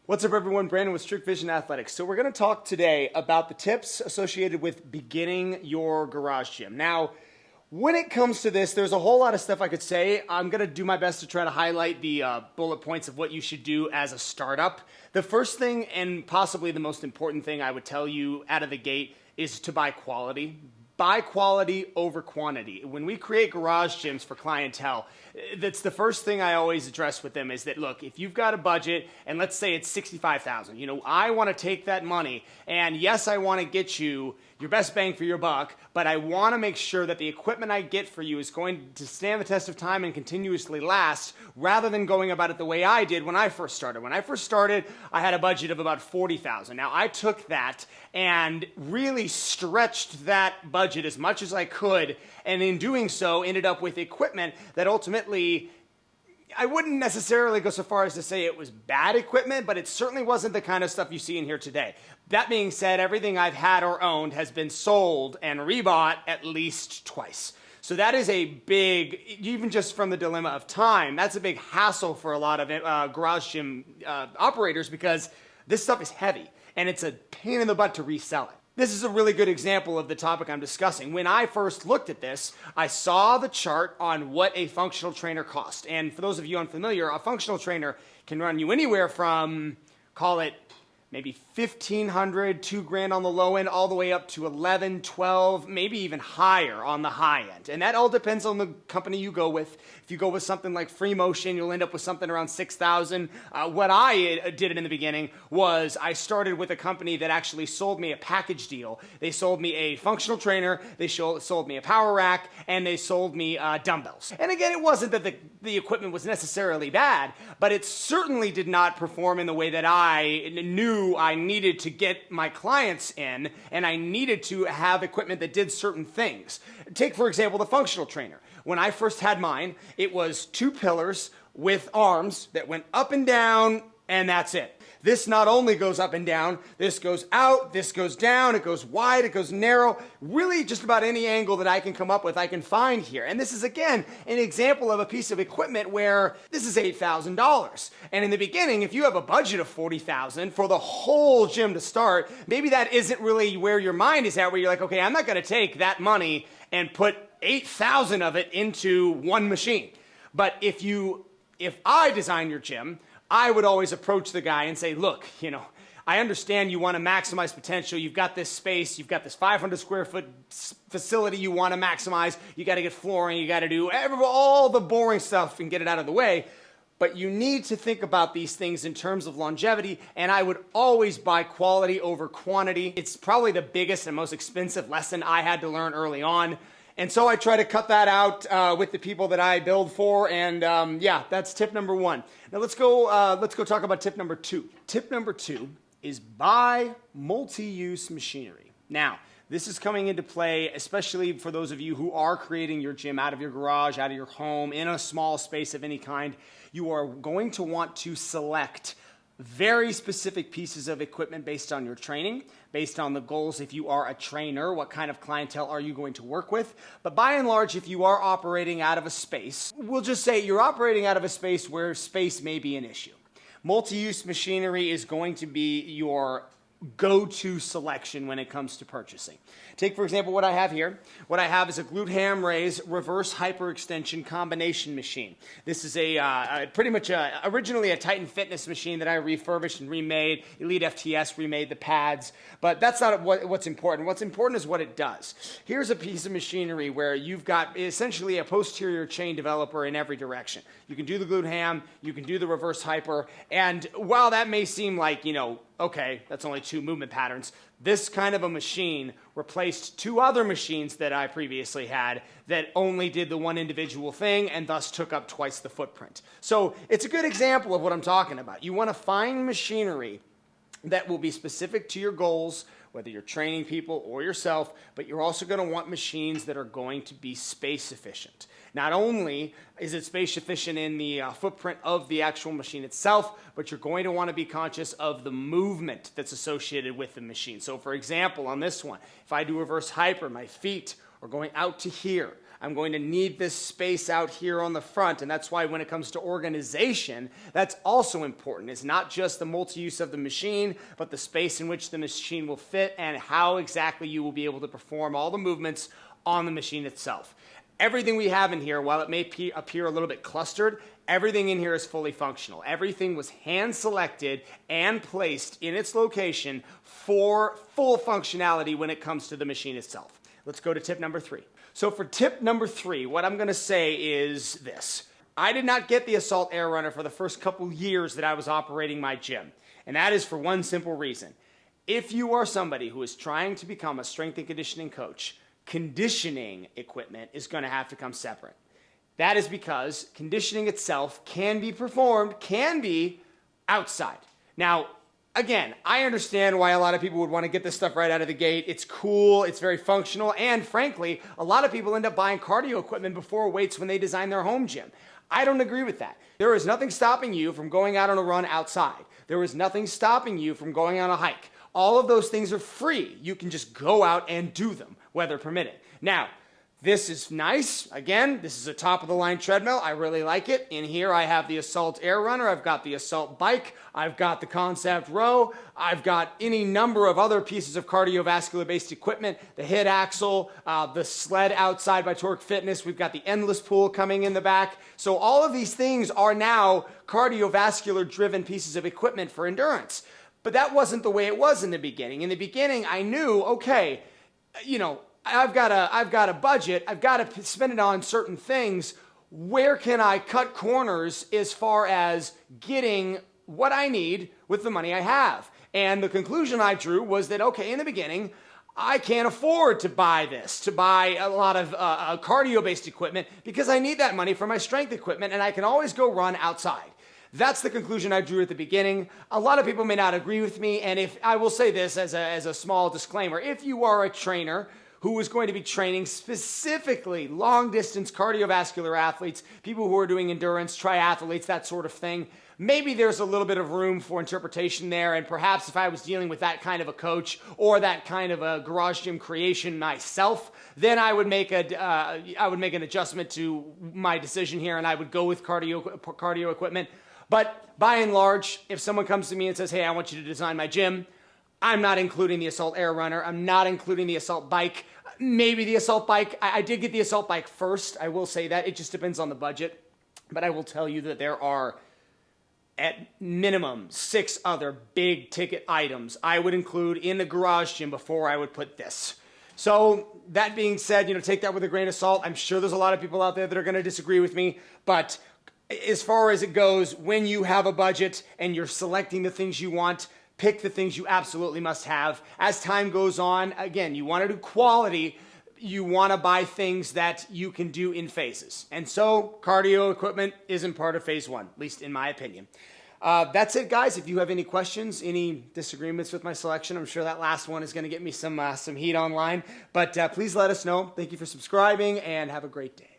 What's up, everyone? Brandon with Strict Vision Athletics. So we're going to talk today about the tips associated with beginning your garage gym. Now, when it comes to this, there's a whole lot of stuff I could say. I'm going to do my best to try to highlight the bullet points of what you should do as a startup. The first thing, and possibly the most important thing I would tell you out of the gate, is to buy quality. Buy quality over quantity. When we create garage gyms for clientele, that's the first thing I always address with them is that, look, if you've got a budget and let's say it's $65,000, I want to take that money and yes, I want to get you your best bang for your buck, but I want to make sure that the equipment I get for you is going to stand the test of time and continuously last rather than going about it the way I did when I first started. When I first started, I had a budget of about $40,000. Now, I took that and really stretched that budget as much as I could, and in doing so, ended up with equipment that ultimately, I wouldn't necessarily go so far as to say it was bad equipment, but it certainly wasn't the kind of stuff you see in here today. That being said, everything I've had or owned has been sold and rebought at least twice. So that is a big, even just from the dilemma of time, that's a big hassle for a lot of garage gym operators because this stuff is heavy and it's a pain in the butt to resell it. This is a really good example of the topic I'm discussing. When I first looked at this, I saw the chart on what a functional trainer cost. And for those of you unfamiliar, a functional trainer can run you anywhere from, call it, maybe $1,500, $2,000 on the low end, all the way up to 11, 12, maybe even higher on the high end. And that all depends on the company you go with. If you go with something like Free Motion, you'll end up with something around $6,000. What I did in the beginning was I started with a company that actually sold me a package deal. They sold me a functional trainer, they sold me a power rack, and they sold me dumbbells. And again, it wasn't that the equipment was necessarily bad, but it certainly did not perform in the way that I knew I needed to get my clients in, and I needed to have equipment that did certain things. Take, for example, the functional trainer. When I first had mine, it was 2 pillars with arms that went up and down, and that's it. This not only goes up and down, this goes out, this goes down, it goes wide, it goes narrow. Really just about any angle that I can come up with, I can find here. And this is, again, an example of a piece of equipment where this is $8,000. And in the beginning, if you have a budget of $40,000 for the whole gym to start, maybe that isn't really where your mind is at, where you're like, okay, I'm not going to take that money and put 8,000 of it into one machine. But if I design your gym, I would always approach the guy and say, look, I understand you want to maximize potential. You've got this space. You've got this 500 square foot facility you want to maximize. You got to get flooring. You got to do all the boring stuff and get it out of the way. But you need to think about these things in terms of longevity, and I would always buy quality over quantity. It's probably the biggest and most expensive lesson I had to learn early on. And so I try to cut that out with the people that I build for, and yeah, that's tip number 1. Now let's go talk about tip number 2. Tip number 2 is buy multi-use machinery. Now, this is coming into play, especially for those of you who are creating your gym out of your garage, out of your home, in a small space of any kind. You are going to want to select very specific pieces of equipment based on your training, based on the goals. If you are a trainer, what kind of clientele are you going to work with? But by and large, if you are operating out of a space, we'll just say you're operating out of a space where space may be an issue. Multi-use machinery is going to be your go-to selection when it comes to purchasing. Take, for example, what I have here. What I have is a glute ham raise reverse hyperextension combination machine. This is pretty much originally a Titan Fitness machine that I refurbished and remade. Elite FTS remade the pads, but that's not what's important. What's important is what it does. Here's a piece of machinery where you've got essentially a posterior chain developer in every direction. You can do the glute ham, you can do the reverse hyper, and while that may seem like, okay, that's only 2 movement patterns, this kind of a machine replaced 2 other machines that I previously had that only did the one individual thing and thus took up twice the footprint. So it's a good example of what I'm talking about. You want to find machinery that will be specific to your goals, whether you're training people or yourself, but you're also going to want machines that are going to be space efficient. Not only is it space efficient in the footprint of the actual machine itself, but you're going to want to be conscious of the movement that's associated with the machine. So for example, on this one, if I do reverse hyper, my feet are going out to here. I'm going to need this space out here on the front. And that's why when it comes to organization, that's also important. It's not just the multi-use of the machine, but the space in which the machine will fit and how exactly you will be able to perform all the movements on the machine itself. Everything we have in here, while it may appear a little bit clustered, everything in here is fully functional. Everything was hand selected and placed in its location for full functionality when it comes to the machine itself. Let's go to tip number 3. So for tip number 3, what I'm going to say is this. I did not get the Assault Air Runner for the first couple years that I was operating my gym. And that is for one simple reason. If you are somebody who is trying to become a strength and conditioning coach, conditioning equipment is going to have to come separate. That is because conditioning itself can be outside. Now, again, I understand why a lot of people would want to get this stuff right out of the gate. It's cool, it's very functional, and frankly, a lot of people end up buying cardio equipment before weights when they design their home gym. I don't agree with that. There is nothing stopping you from going out on a run outside. There is nothing stopping you from going on a hike. All of those things are free. You can just go out and do them, weather permitting. Now, this is nice. Again, this is a top-of-the-line treadmill. I really like it. In here, I have the Assault Air Runner. I've got the Assault Bike. I've got the Concept Row. I've got any number of other pieces of cardiovascular-based equipment, the hit axle, the sled outside by Torque Fitness. We've got the endless pool coming in the back. So all of these things are now cardiovascular-driven pieces of equipment for endurance. But that wasn't the way it was in the beginning. In the beginning, I knew, okay, I've got a budget. I've got to spend it on certain things. Where can I cut corners as far as getting what I need with the money I have? And the conclusion I drew was that, okay, in the beginning, I can't afford to buy a lot of cardio-based equipment because I need that money for my strength equipment, and I can always go run outside. That's the conclusion I drew at the beginning. A lot of people may not agree with me, and if I will say this as a small disclaimer, if you are a trainer who is going to be training specifically long-distance cardiovascular athletes, people who are doing endurance, triathletes, that sort of thing, maybe there's a little bit of room for interpretation there, and perhaps if I was dealing with that kind of a coach or that kind of a garage gym creation myself, then I would make an adjustment to my decision here, and I would go with cardio equipment. But by and large, if someone comes to me and says, hey, I want you to design my gym, I'm not including the Assault Air Runner. I'm not including the Assault Bike. Maybe the Assault Bike. I did get the Assault Bike first. I will say that. It just depends on the budget. But I will tell you that there are, at minimum, 6 other big ticket items I would include in the garage gym before I would put this. So that being said, take that with a grain of salt. I'm sure there's a lot of people out there that are going to disagree with me. But as far as it goes, when you have a budget and you're selecting the things you want, pick the things you absolutely must have. As time goes on, again, you want to do quality. You want to buy things that you can do in phases. And so cardio equipment isn't part of phase 1, at least in my opinion. That's it, guys. If you have any questions, any disagreements with my selection, I'm sure that last one is going to get me some heat online. But please let us know. Thank you for subscribing, and have a great day.